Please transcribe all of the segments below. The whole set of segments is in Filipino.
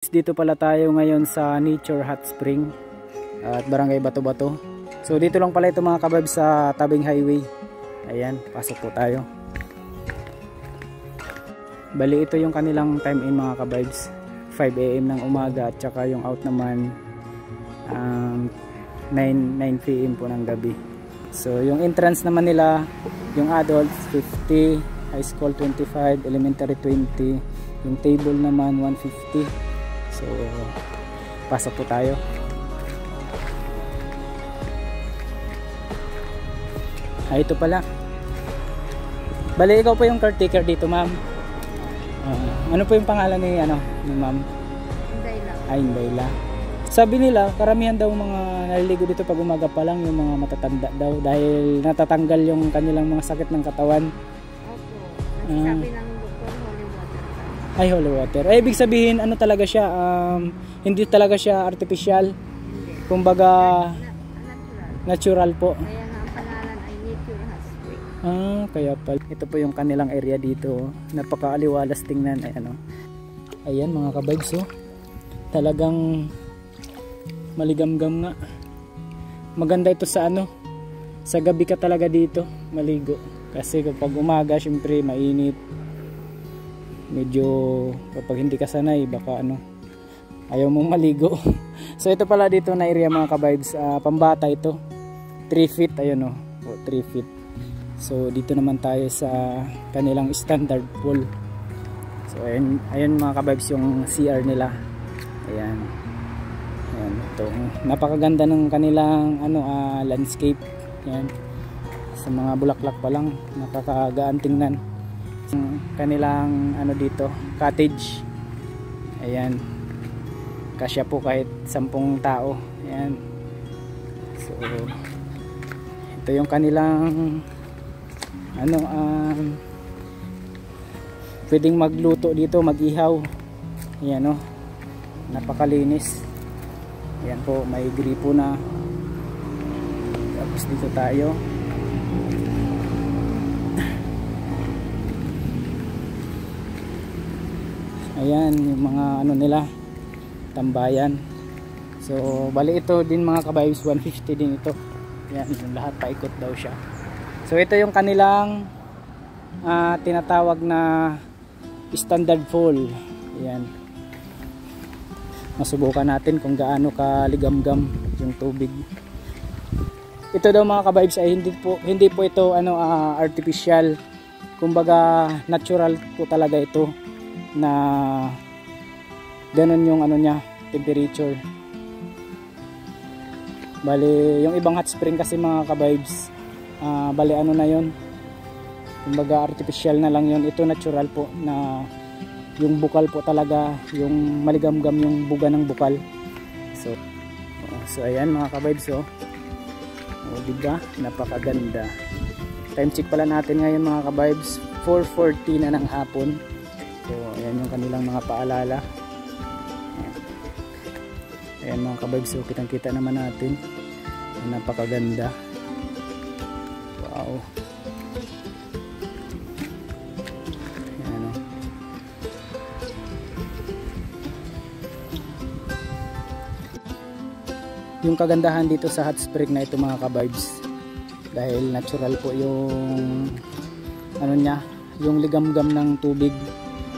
Dito pala tayo ngayon sa Nature Hot Spring at Barangay Bato-Bato. So dito lang pala ito mga kababs sa tabing highway. Ayan, pasok po tayo. Bali ito yung kanilang time in mga kababs, 5 AM ng umaga at saka yung out naman 9 PM po ng gabi. So yung entrance naman nila, yung adults 50, high school 25, elementary 20, yung table naman 150. So, pasok po tayo. Ito pala. Bali, ikaw po yung caretaker dito, ma'am. Ano po yung pangalan ni ma'am? Indayla. Indayla. Sabi nila, karamihan daw mga naliligo dito pag umaga pa lang, yung mga matatanda daw dahil natatanggal yung kanilang mga sakit ng katawan. Opo. Kasi sabi ng doktor, holy water. Ay, holy water. Ay, ibig sabihin, ano talaga siya, hindi talaga siya artificial. Hindi. Kumbaga, Natural. natural po. Kaya nga ang pangalan ay Nature Hot Spring. Kaya pala. Ito po yung kanilang area dito. Napakaaliwalas tingnan. Ay, Ayan mga kabibs, oh. Talagang maligamgam nga. Maganda ito sa sa gabi ka talaga dito maligo. Kasi kapag umaga, syempre mainit. Medyo kapag hindi ka sanay baka ayaw mong maligo. So ito pala dito na area mga kabibs, pambata ito, 3 feet, ayun 3 feet. So dito naman tayo sa kanilang standard pool. So ayun mga kabibs yung CR nila. Ayan, ito, napakaganda ng kanilang landscape. Ayan, sa mga bulaklak pa lang nakakagaan tingnan. Kanilang dito, cottage. Ayan, kasya po kahit 10 tao. Ayan. So ito yung kanilang pwedeng magluto dito, mag-ihaw. Ayan napakalinis. Ayan po, may gripo na. Tapos dito tayo. Ayan yung mga nila, tambayan. So bali ito din mga kabibs, 150 din ito. Ayan, yung lahat paikot daw siya. So ito yung kanilang tinatawag na standard fall. Ayan, masubukan natin kung gaano kaligamgam yung tubig. Ito daw mga kabibs ay hindi po ito artificial. Kumbaga natural po talaga ito, na ganun yung niya, temperature. Bali yung ibang hot spring kasi mga kabibs, bali na yun, kumbaga artificial na lang yun. Ito natural po, na yung bukal po talaga, yung maligamgam yung buga ng bukal. So ayan mga kabibs, diba, napakaganda. Time check pala natin ngayon mga kabibs, 4:40 na ng hapon. So ayan yung kanilang mga paalala. Ayan mga kabibs, so kitang kita naman natin, napakaganda. Wow. Ayan yung kagandahan dito sa hot spring na ito mga kabibs, dahil natural po yung niya, yung ligamgam ng tubig.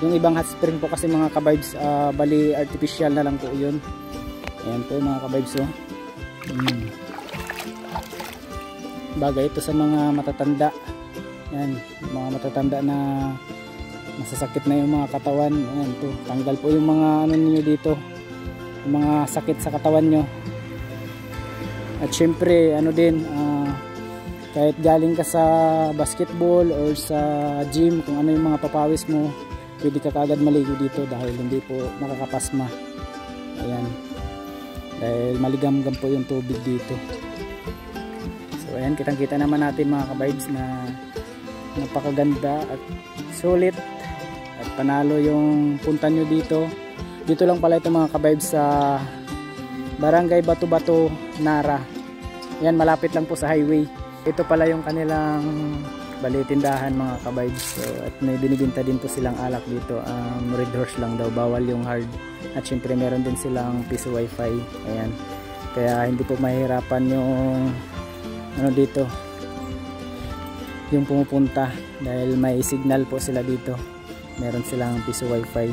Yung ibang hot spring po kasi mga kabibs, bali artificial na lang po yun. Ayan po mga kabibs, bagay ito sa mga matatanda. Ayan, mga matatanda na masasakit na yung mga katawan. Ayan po, tanggal po yung mga niyo dito, yung mga sakit sa katawan nyo. At syempre din, kahit galing ka sa basketball or sa gym, kung ano yung mga papawis mo, pwede ka kaagad maligo dito dahil hindi po nakakapasma. Ayan, dahil maligamgam po yung tubig dito. So ayan, kitang kita naman natin mga kabibs na napakaganda at sulit at panalo yung punta nyo dito. Dito lang pala ito mga kabibs sa Barangay Bato-Bato, Nara. Ayan, malapit lang po sa highway. Ito pala yung kanilang Bali tindahan mga ka-vibes. So, at may binibinta din po silang alak dito. Red horse lang daw, bawal yung hard. At syempre meron din silang piso wifi. Ayan. Kaya hindi po mahirapan yung ano dito, yung pumupunta dahil may signal po sila dito. Meron silang piso wifi.